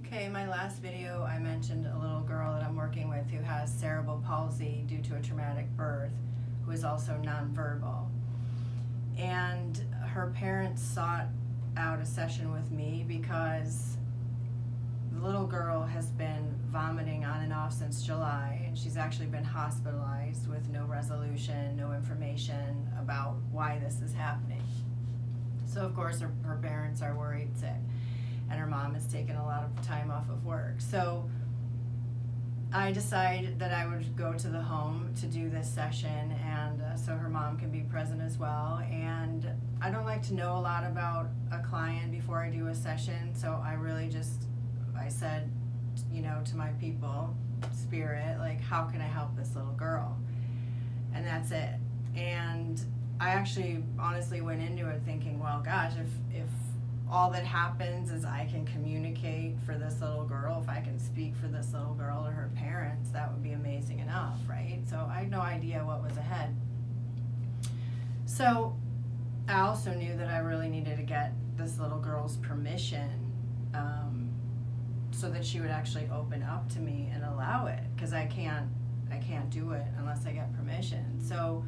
Okay, in my last video I mentioned a little girl that I'm working with who has cerebral palsy due to a traumatic birth, who is also nonverbal. And her parents sought out a session with me because the little girl has been vomiting on and off since July, and she's actually been hospitalized with no resolution, no information about why this is happening. So of course her parents are worried sick, and her mom has taken a lot of time off of work. So I decided that I would go to the home to do this session, and so her mom can be present as well. And I don't like to know a lot about a client before I do a session, so I said, to my people, spirit, like, how can I help this little girl? And that's it. And I actually honestly went into it thinking, well, gosh, if all that happens is I can communicate for this little girl, if I can speak for this little girl or her parents, that would be amazing enough, right? So I had no idea what was ahead. So I also knew that I really needed to get this little girl's permission, so that she would actually open up to me and allow it, because I can't do it unless I get permission. So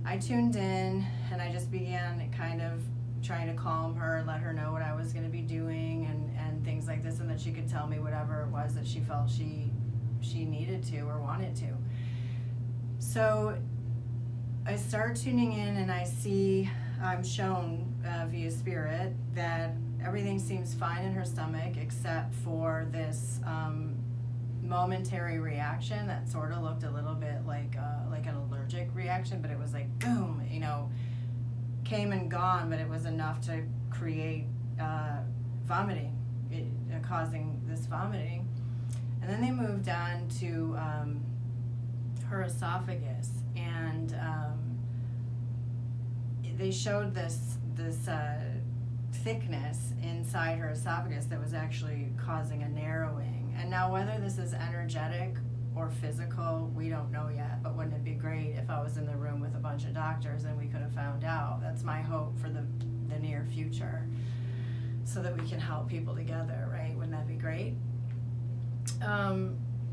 I tuned in and I just began kind of trying to calm her, let her know what I was going to be doing and things like this, and that she could tell me whatever it was that she felt she needed to or wanted to. So I start tuning in, and I'm shown via spirit that everything seems fine in her stomach except for this momentary reaction that sort of looked a little bit like an allergic reaction, but it was like boom, came and gone, but it was enough to create vomiting, causing this vomiting. And then they moved on to her esophagus, and they showed this thickness inside her esophagus that was actually causing a narrowing. And now whether this is energetic or physical, we don't know yet, but wouldn't it be great if I was in the room with a bunch of doctors and we could have found out? That's my hope for the near future, so that we can help people together, right? Wouldn't that be great?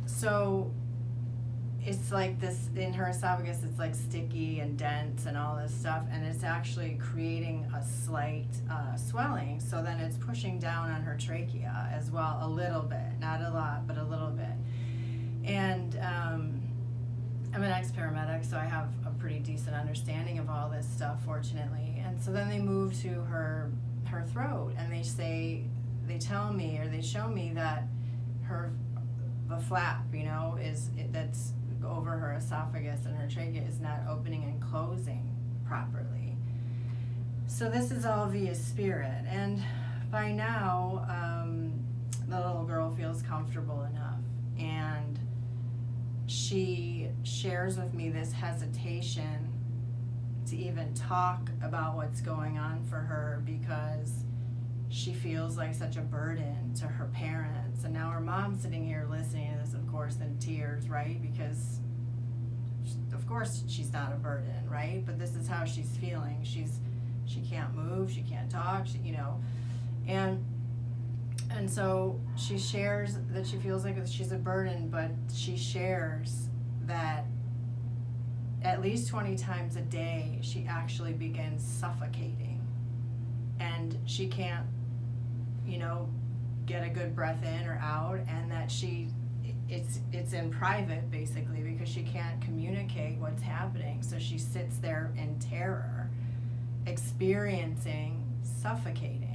So it's like this in her esophagus, it's like sticky and dense and all this stuff, and it's actually creating a slight swelling. So then it's pushing down on her trachea as well, a little bit, not a lot, but a little bit. And I'm an ex-paramedic, so I have a pretty decent understanding of all this stuff, fortunately. And so then they move to her throat, and they show me that the flap, that's over her esophagus and her trachea is not opening and closing properly. So this is all via spirit, and by now the little girl feels comfortable enough, and she shares with me this hesitation to even talk about what's going on for her because she feels like such a burden to her parents. And now her mom's sitting here listening to this, of course, in tears, right? Because of course she's not a burden, right? But this is how she's feeling. She can't move, she can't talk, and so she shares that she feels like she's a burden, but she shares that at least 20 times a day she actually begins suffocating, and she can't get a good breath in or out, and that it's in private basically because she can't communicate what's happening. So she sits there in terror, experiencing suffocating.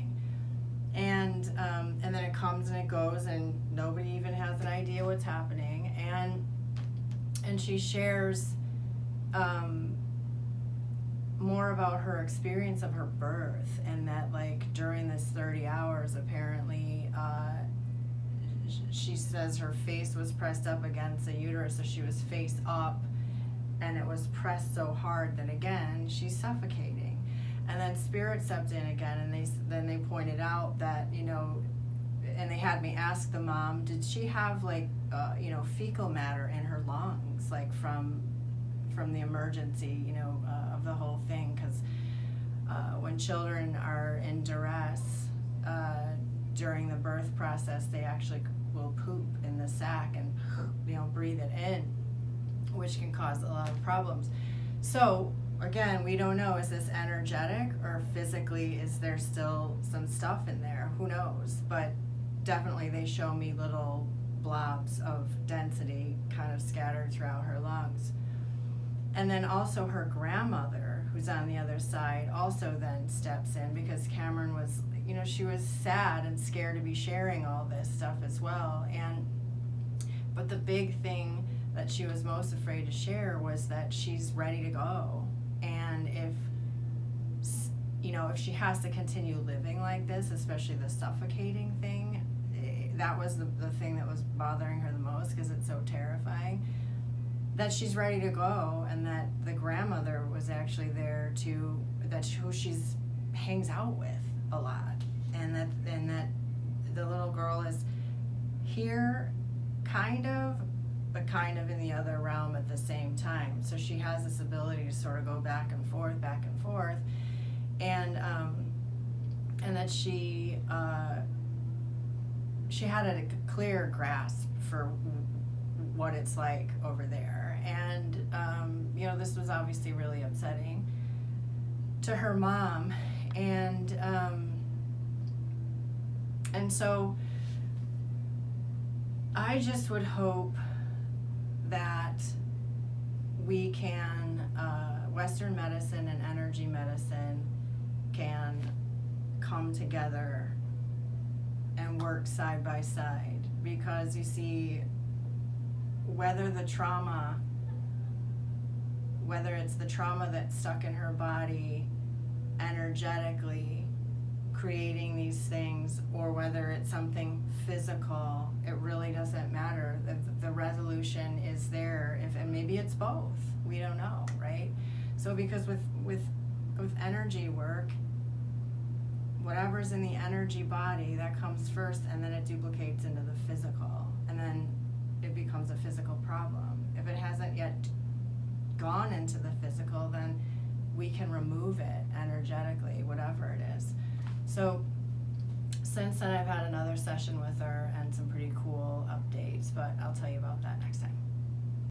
And then it comes and it goes, and nobody even has an idea what's happening. And she shares more about her experience of her birth, and that like during this 30 hours apparently she says her face was pressed up against the uterus, so she was face up, and it was pressed so hard that again she's suffocating. And then spirit stepped in again, and they pointed out that and they had me ask the mom, did she have like fecal matter in her lungs, like from the emergency of the whole thing, because when children are in duress, during the birth process, they actually will poop in the sac and, breathe it in, which can cause a lot of problems. So again, we don't know, is this energetic or physically, is there still some stuff in there? Who knows? But definitely they show me little blobs of density kind of scattered throughout her lungs. And then also her grandmother, who's on the other side, also then steps in, because Cameron was, she was sad and scared to be sharing all this stuff as well. But the big thing that she was most afraid to share was that she's ready to go. And if she has to continue living like this, especially the suffocating thing, that was the thing that was bothering her the most, because it's so terrifying, that she's ready to go, and that the grandmother was actually there who she's hangs out with a lot, and that the little girl is here kind of, but kind of in the other realm at the same time. So she has this ability to sort of go back and forth, and that she had a clear grasp for what it's like over there. And this was obviously really upsetting to her mom, and so I just would hope that we can, Western medicine and energy medicine can come together and work side by side, because you see, whether it's the trauma that's stuck in her body energetically creating these things, or whether it's something physical, it really doesn't matter. The resolution is there, and maybe it's both. We don't know, right? So because with energy work, whatever's in the energy body, that comes first, and then it duplicates into the physical, and then it becomes a physical problem. If it hasn't yet gone into the physical, then we can remove it energetically, whatever it is. So since then, I've had another session with her and some pretty cool updates, but I'll tell you about that next time.